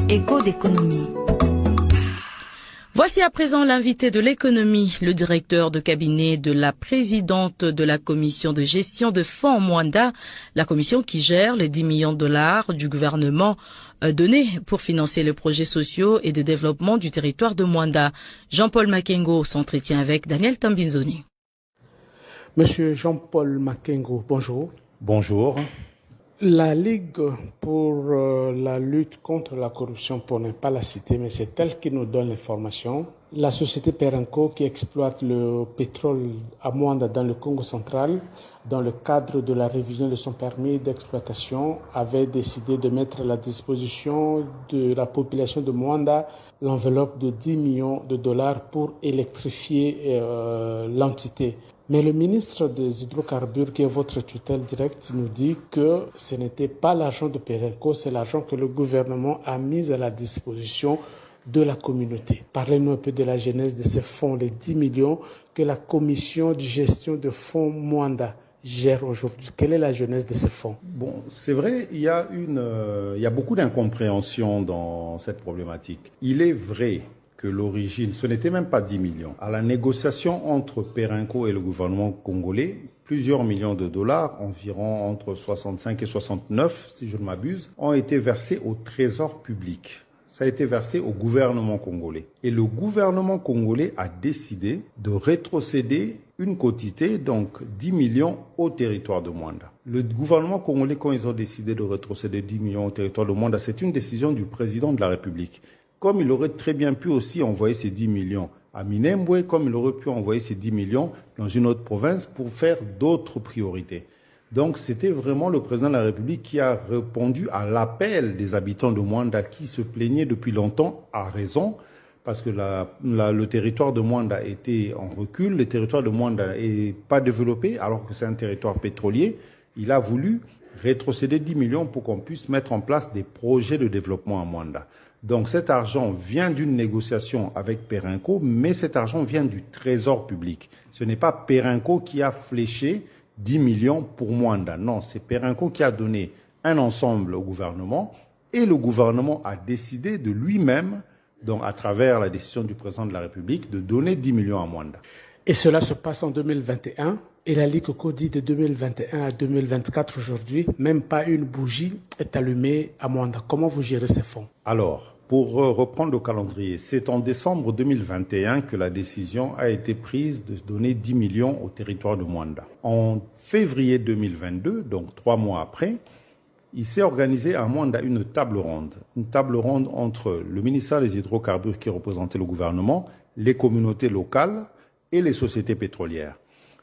Écho d'économie. Voici à présent l'invité de l'économie, le directeur de cabinet de la présidente de la commission de gestion de fonds Mwanda, la commission qui gère les 10 millions de dollars du gouvernement donnés pour financer les projets sociaux et de développement du territoire de Mwanda. Jean-Paul Makengo s'entretient avec Daniel Tambinzoni. Monsieur Jean-Paul Makengo, bonjour. Bonjour. La Ligue pour la lutte contre la corruption, pour ne pas la citer, mais c'est elle qui nous donne l'information. La société Perenco qui exploite le pétrole à Mwanda dans le Congo central, dans le cadre de la révision de son permis d'exploitation, avait décidé de mettre à la disposition de la population de Mwanda l'enveloppe de 10 millions de dollars pour électrifier l'entité. Mais le ministre des Hydrocarbures, qui est votre tutelle directe, nous dit que ce n'était pas l'argent de Perenco, c'est l'argent que le gouvernement a mis à la disposition de la communauté. Parlez-nous un peu de la genèse de ces fonds, les 10 millions que la commission de gestion de fonds Mwanda gère aujourd'hui. Quelle est la genèse de ces fonds? Bon, c'est vrai, il y a beaucoup d'incompréhension dans cette problématique. Il est vrai que l'origine, ce n'était même pas 10 millions. À la négociation entre Perenco et le gouvernement congolais, plusieurs millions de dollars, environ entre 65 et 69, si je ne m'abuse, ont été versés au trésor public. Ça a été versé au gouvernement congolais. Et le gouvernement congolais a décidé de rétrocéder une quotité, donc 10 millions, au territoire de Mwanda. Le gouvernement congolais, quand ils ont décidé de rétrocéder 10 millions au territoire de Mwanda, c'est une décision du président de la République. Comme il aurait très bien pu aussi envoyer ces 10 millions à Minembwe, comme il aurait pu envoyer ces 10 millions dans une autre province pour faire d'autres priorités. Donc c'était vraiment le président de la République qui a répondu à l'appel des habitants de Mwanda qui se plaignaient depuis longtemps, à raison, parce que le territoire de Mwanda était en recul, le territoire de Mwanda n'est pas développé alors que c'est un territoire pétrolier. Il a voulu rétrocéder 10 millions pour qu'on puisse mettre en place des projets de développement à Mwanda. Donc cet argent vient d'une négociation avec Perenco, mais cet argent vient du trésor public. Ce n'est pas Perenco qui a fléché 10 millions pour Mwanda. Non, c'est Perenco qui a donné un ensemble au gouvernement et le gouvernement a décidé de lui-même, donc à travers la décision du président de la République, de donner 10 millions à Mwanda. Et cela se passe en 2021 et la Ligue dit de 2021 à 2024 aujourd'hui, même pas une bougie est allumée à Mwanda. Comment vous gérez ces fonds? Alors, pour reprendre le calendrier, c'est en décembre 2021 que la décision a été prise de donner 10 millions au territoire de Mwanda. En février 2022, donc 3 mois après, il s'est organisé à Mwanda une table ronde entre le ministère des Hydrocarbures qui représentait le gouvernement, les communautés locales et les sociétés pétrolières.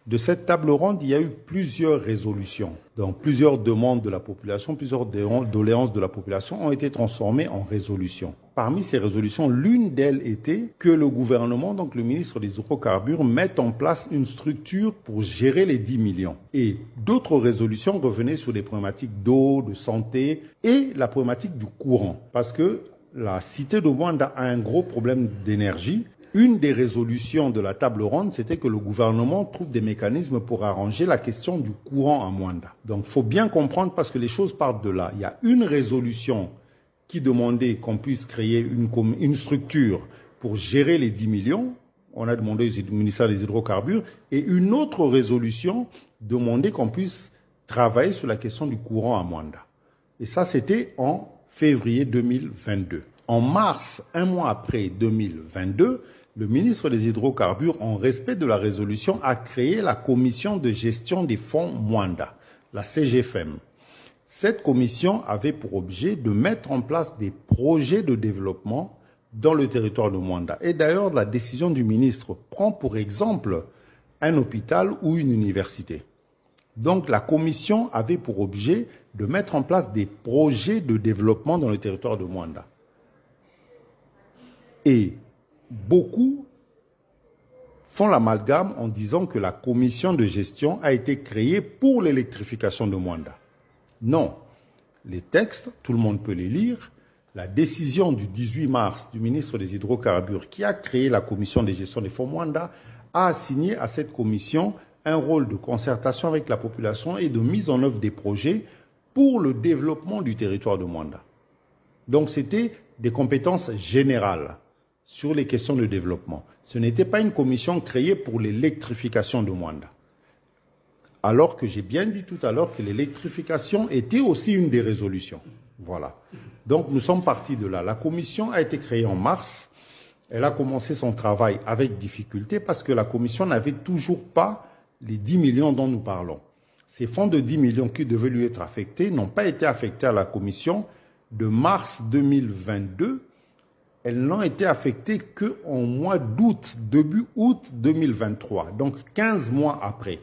De cette table ronde, il y a eu plusieurs résolutions. Donc plusieurs demandes de la population, plusieurs doléances de la population ont été transformées en résolutions. Parmi ces résolutions, l'une d'elles était que le gouvernement, donc le ministre des Hydrocarbures, mette en place une structure pour gérer les 10 millions. Et d'autres résolutions revenaient sur des problématiques d'eau, de santé et la problématique du courant. Parce que la cité de Mwanda a un gros problème d'énergie. Une des résolutions de la table ronde, c'était que le gouvernement trouve des mécanismes pour arranger la question du courant à Mwanda. Donc, il faut bien comprendre parce que les choses partent de là. Il y a une résolution qui demandait qu'on puisse créer une structure pour gérer les 10 millions. On a demandé au ministère des Hydrocarbures. Et une autre résolution demandait qu'on puisse travailler sur la question du courant à Mwanda. Et ça, c'était en février 2022. En mars, un mois après 2022, le ministre des Hydrocarbures, en respect de la résolution, a créé la commission de gestion des fonds Mwanda, la CGFM. Cette commission avait pour objet de mettre en place des projets de développement dans le territoire de Mwanda. Et d'ailleurs, la décision du ministre prend pour exemple un hôpital ou une université. Donc la commission avait pour objet de mettre en place des projets de développement dans le territoire de Mwanda. Et beaucoup font l'amalgame en disant que la commission de gestion a été créée pour l'électrification de Mwanda. Non. Les textes, tout le monde peut les lire. La décision du 18 mars du ministre des Hydrocarbures qui a créé la commission de gestion des fonds Mwanda a assigné à cette commission un rôle de concertation avec la population et de mise en œuvre des projets pour le développement du territoire de Mwanda. Donc c'était des compétences générales sur les questions de développement. Ce n'était pas une commission créée pour l'électrification de Mwanda. Alors que j'ai bien dit tout à l'heure que l'électrification était aussi une des résolutions. Voilà. Donc nous sommes partis de là. La commission a été créée en mars. Elle a commencé son travail avec difficulté parce que la commission n'avait toujours pas les 10 millions dont nous parlons. Ces fonds de 10 millions qui devaient lui être affectés n'ont pas été affectés à la commission de mars 2022. Elles n'ont été affectées qu'en mois d'août, début août 2023, donc 15 mois après.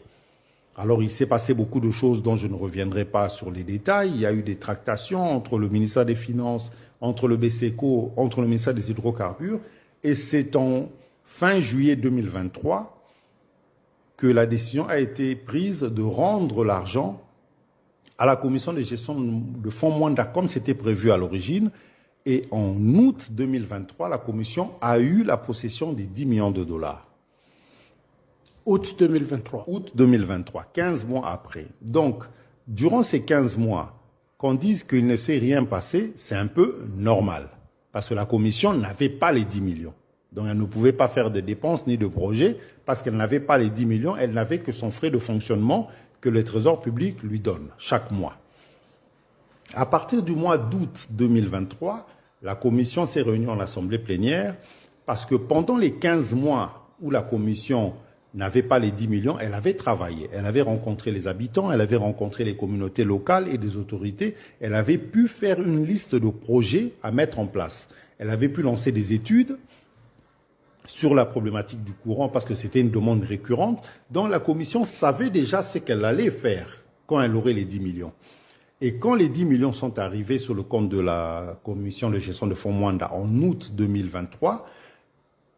Alors il s'est passé beaucoup de choses dont je ne reviendrai pas sur les détails. Il y a eu des tractations entre le ministère des Finances, entre le BCECO, entre le ministère des Hydrocarbures. Et c'est en fin juillet 2023 que la décision a été prise de rendre l'argent à la commission de gestion de fonds Mwanda comme c'était prévu à l'origine. Et en août 2023, la commission a eu la possession des 10 millions de dollars. Août 2023. Août 2023, 15 mois après. Donc, durant ces 15 mois, qu'on dise qu'il ne s'est rien passé, c'est un peu normal. Parce que la commission n'avait pas les 10 millions. Donc, elle ne pouvait pas faire de dépenses ni de projets parce qu'elle n'avait pas les 10 millions. Elle n'avait que son frais de fonctionnement que le Trésor public lui donne chaque mois. À partir du mois d'août 2023, la commission s'est réunie en assemblée plénière parce que pendant les 15 mois où la commission n'avait pas les 10 millions, elle avait travaillé. Elle avait rencontré les habitants, elle avait rencontré les communautés locales et des autorités. Elle avait pu faire une liste de projets à mettre en place. Elle avait pu lancer des études sur la problématique du courant parce que c'était une demande récurrente. Donc la commission savait déjà ce qu'elle allait faire quand elle aurait les 10 millions. Et quand les 10 millions sont arrivés sur le compte de la commission de gestion de fonds Mwanda en août 2023,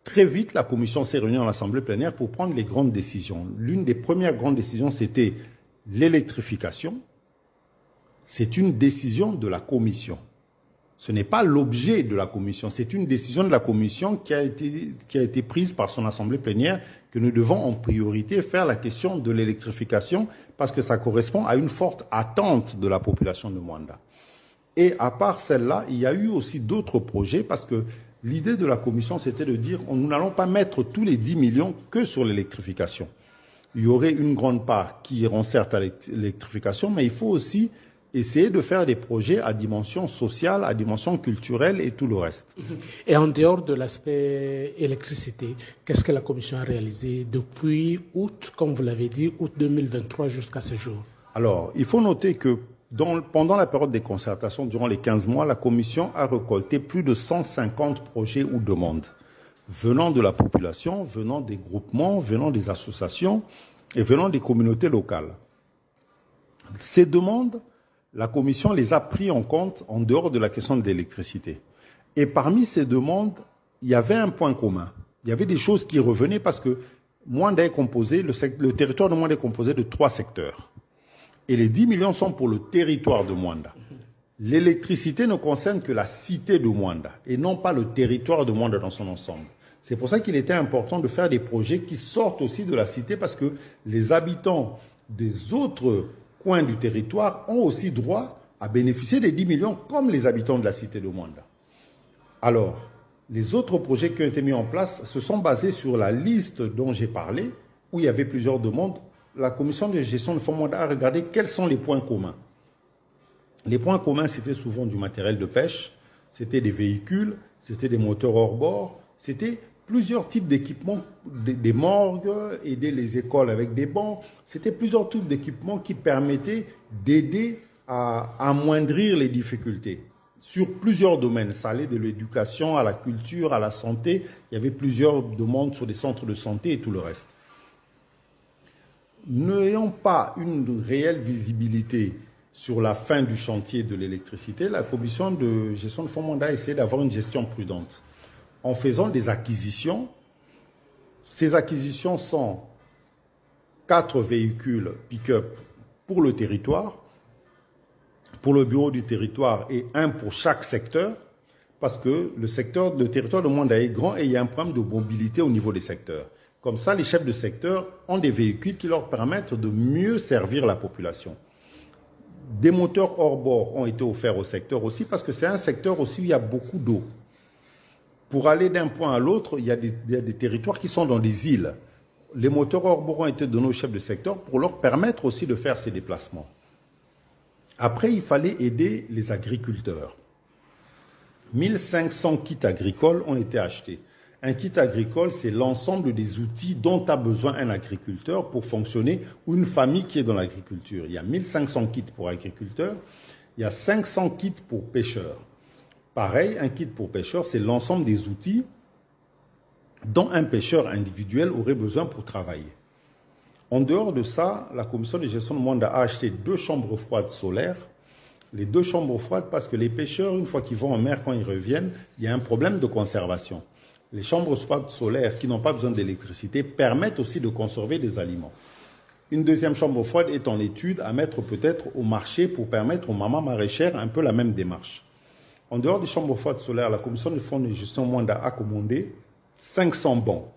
très vite, la commission s'est réunie en assemblée plénière pour prendre les grandes décisions. L'une des premières grandes décisions, c'était l'électrification. C'est une décision de la commission. Ce n'est pas l'objet de la commission, c'est une décision de la commission qui a été prise par son assemblée plénière que nous devons en priorité faire la question de l'électrification parce que ça correspond à une forte attente de la population de Mwanda. Et à part celle-là, il y a eu aussi d'autres projets parce que l'idée de la commission, c'était de dire nous n'allons pas mettre tous les 10 millions que sur l'électrification. Il y aurait une grande part qui iront certes à l'électrification, mais il faut aussi essayer de faire des projets à dimension sociale, à dimension culturelle et tout le reste. Et en dehors de l'aspect électricité, qu'est-ce que la commission a réalisé depuis août, comme vous l'avez dit, août 2023 jusqu'à ce jour? Alors, il faut noter que pendant la période des concertations, durant les 15 mois, la commission a récolté plus de 150 projets ou demandes venant de la population, venant des groupements, venant des associations et venant des communautés locales. Ces demandes, la commission les a pris en compte en dehors de la question de l'électricité. Et parmi ces demandes, il y avait un point commun. Il y avait des choses qui revenaient parce que Mwanda est composé, le territoire de Mwanda est composé de 3 secteurs. Et les 10 millions sont pour le territoire de Mwanda. L'électricité ne concerne que la cité de Mwanda et non pas le territoire de Mwanda dans son ensemble. C'est pour ça qu'il était important de faire des projets qui sortent aussi de la cité parce que les habitants des autres coins du territoire ont aussi droit à bénéficier des 10 millions comme les habitants de la cité de Mwanda. Alors, les autres projets qui ont été mis en place se sont basés sur la liste dont j'ai parlé, où il y avait plusieurs demandes. La commission de gestion de fonds Mwanda a regardé quels sont les points communs. Les points communs, c'était souvent du matériel de pêche, c'était des véhicules, c'était des moteurs hors bord, c'était plusieurs types d'équipements, des morgues, aider les écoles avec des bancs. C'était plusieurs types d'équipements qui permettaient d'aider à amoindrir les difficultés sur plusieurs domaines. Ça allait de l'éducation à la culture, à la santé. Il y avait plusieurs demandes sur des centres de santé et tout le reste. N'ayant pas une réelle visibilité sur la fin du chantier de l'électricité, la commission de gestion de fonds Mwanda a essayé d'avoir une gestion prudente. En faisant des acquisitions, ces acquisitions sont 4 véhicules pick-up pour le territoire, pour le bureau du territoire et 1 pour chaque secteur, parce que le territoire de Mwanda est grand et il y a un problème de mobilité au niveau des secteurs. Comme ça, les chefs de secteur ont des véhicules qui leur permettent de mieux servir la population. Des moteurs hors bord ont été offerts au secteur aussi, parce que c'est un secteur aussi où il y a beaucoup d'eau. Pour aller d'un point à l'autre, il y a des territoires qui sont dans des îles. Les moteurs hors bord ont été donnés aux chefs de secteur pour leur permettre aussi de faire ces déplacements. Après, il fallait aider les agriculteurs. 1500 kits agricoles ont été achetés. Un kit agricole, c'est l'ensemble des outils dont a besoin un agriculteur pour fonctionner, ou une famille qui est dans l'agriculture. Il y a 1500 kits pour agriculteurs, il y a 500 kits pour pêcheurs. Pareil, un kit pour pêcheurs, c'est l'ensemble des outils dont un pêcheur individuel aurait besoin pour travailler. En dehors de ça, la commission de gestion de Mwanda a acheté 2 chambres froides solaires. Les 2 chambres froides parce que les pêcheurs, une fois qu'ils vont en mer, quand ils reviennent, il y a un problème de conservation. Les chambres froides solaires qui n'ont pas besoin d'électricité permettent aussi de conserver des aliments. Une deuxième chambre froide est en étude à mettre peut-être au marché pour permettre aux mamans maraîchères un peu la même démarche. En dehors des chambres froides solaires, la commission de fonds de gestion Mwanda a commandé 500 bons.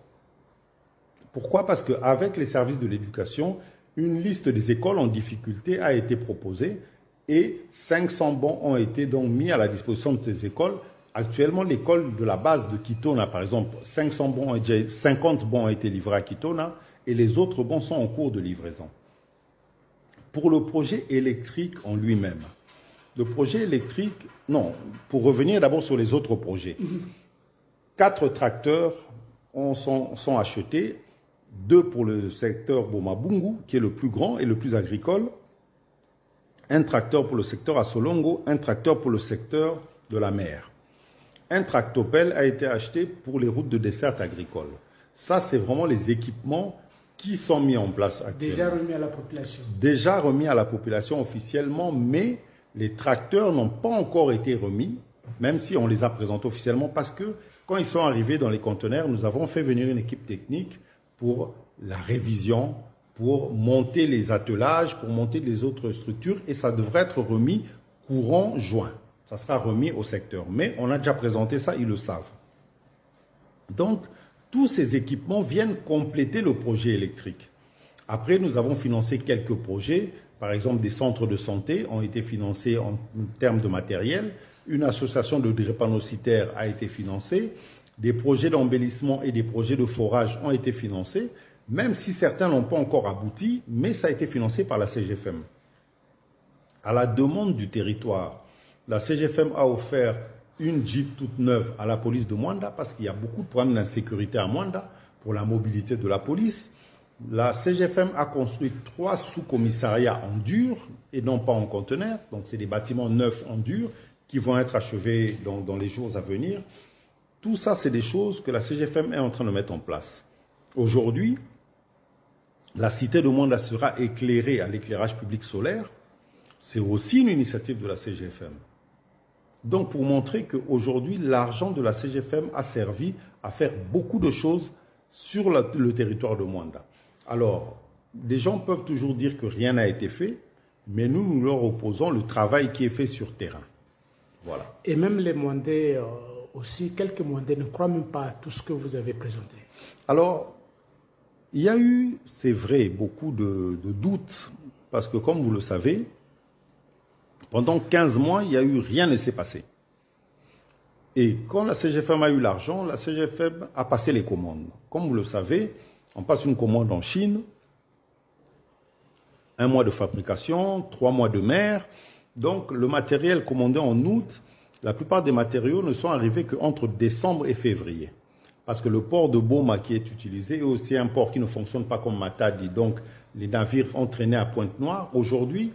Pourquoi? Parce qu'avec les services de l'éducation, une liste des écoles en difficulté a été proposée et 500 bons ont été donc mis à la disposition de ces écoles. Actuellement, l'école de la base de Kitona, par exemple, 50 bons ont été livrés à Kitona et les autres bons sont en cours de livraison. Pour le projet électrique en lui-même, le projet électrique, non, pour revenir d'abord sur les autres projets, 4 tracteurs sont achetés, 2 pour le secteur Boma-Bungu, qui est le plus grand et le plus agricole, un tracteur pour le secteur Assolongo, un tracteur pour le secteur de la mer. Un tractopelle a été acheté pour les routes de desserte agricole. Ça, c'est vraiment les équipements qui sont mis en place actuellement. Déjà remis à la population. Déjà remis à la population officiellement, mais les tracteurs n'ont pas encore été remis, même si on les a présentés officiellement, parce que quand ils sont arrivés dans les conteneurs, nous avons fait venir une équipe technique pour la révision, pour monter les attelages, pour monter les autres structures, et ça devrait être remis courant juin. Ça sera remis au secteur. Mais on a déjà présenté ça, ils le savent. Donc, tous ces équipements viennent compléter le projet électrique. Après, nous avons financé quelques projets. Par exemple, des centres de santé ont été financés en termes de matériel. Une association de drépanocytaires a été financée. Des projets d'embellissement et des projets de forage ont été financés, même si certains n'ont pas encore abouti, mais ça a été financé par la CGFM. À la demande du territoire, la CGFM a offert une Jeep toute neuve à la police de Mwanda parce qu'il y a beaucoup de problèmes d'insécurité à Mwanda pour la mobilité de la police. La CGFM a construit 3 sous-commissariats en dur et non pas en conteneur. Donc c'est des bâtiments neufs en dur qui vont être achevés dans les jours à venir. Tout ça, c'est des choses que la CGFM est en train de mettre en place. Aujourd'hui, la cité de Mwanda sera éclairée à l'éclairage public solaire. C'est aussi une initiative de la CGFM. Donc pour montrer qu'aujourd'hui, l'argent de la CGFM a servi à faire beaucoup de choses sur le territoire de Mwanda. Alors, des gens peuvent toujours dire que rien n'a été fait, mais nous leur opposons le travail qui est fait sur terrain. Voilà. Et même les Mwandais aussi, quelques Mwandais ne croient même pas à tout ce que vous avez présenté. Alors, il y a eu, c'est vrai, beaucoup de doutes, parce que comme vous le savez, pendant 15 mois, il y a eu rien ne s'est passé. Et quand la CGFM a eu l'argent, la CGFM a passé les commandes. Comme vous le savez, on passe une commande en Chine, 1 mois de fabrication, 3 mois de mer. Donc le matériel commandé en août, la plupart des matériaux ne sont arrivés qu'entre décembre et février. Parce que le port de Boma qui est utilisé est aussi un port qui ne fonctionne pas comme Matadi. Donc les navires ont traîné à Pointe-Noire. Aujourd'hui,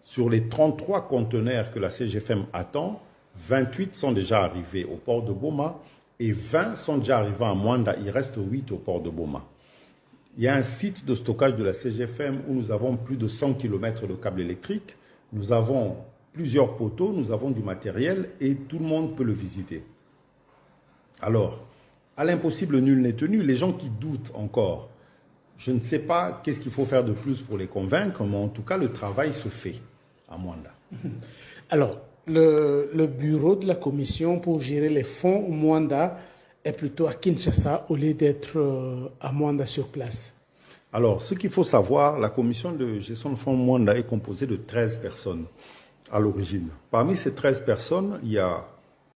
sur les 33 conteneurs que la CGFM attend, 28 sont déjà arrivés au port de Boma et 20 sont déjà arrivés à Mwanda. Il reste 8 au port de Boma. Il y a un site de stockage de la CGFM où nous avons plus de 100 km de câbles électriques. Nous avons plusieurs poteaux, nous avons du matériel et tout le monde peut le visiter. Alors, à l'impossible, nul n'est tenu. Les gens qui doutent encore, je ne sais pas qu'est-ce qu'il faut faire de plus pour les convaincre, mais en tout cas, le travail se fait à Mwanda. Alors, le bureau de la commission pour gérer les fonds Mwanda est plutôt à Kinshasa au lieu d'être à Mwanda sur place. Alors, ce qu'il faut savoir, la commission de gestion de fonds Mwanda est composée de 13 personnes à l'origine. Parmi ces 13 personnes, il y a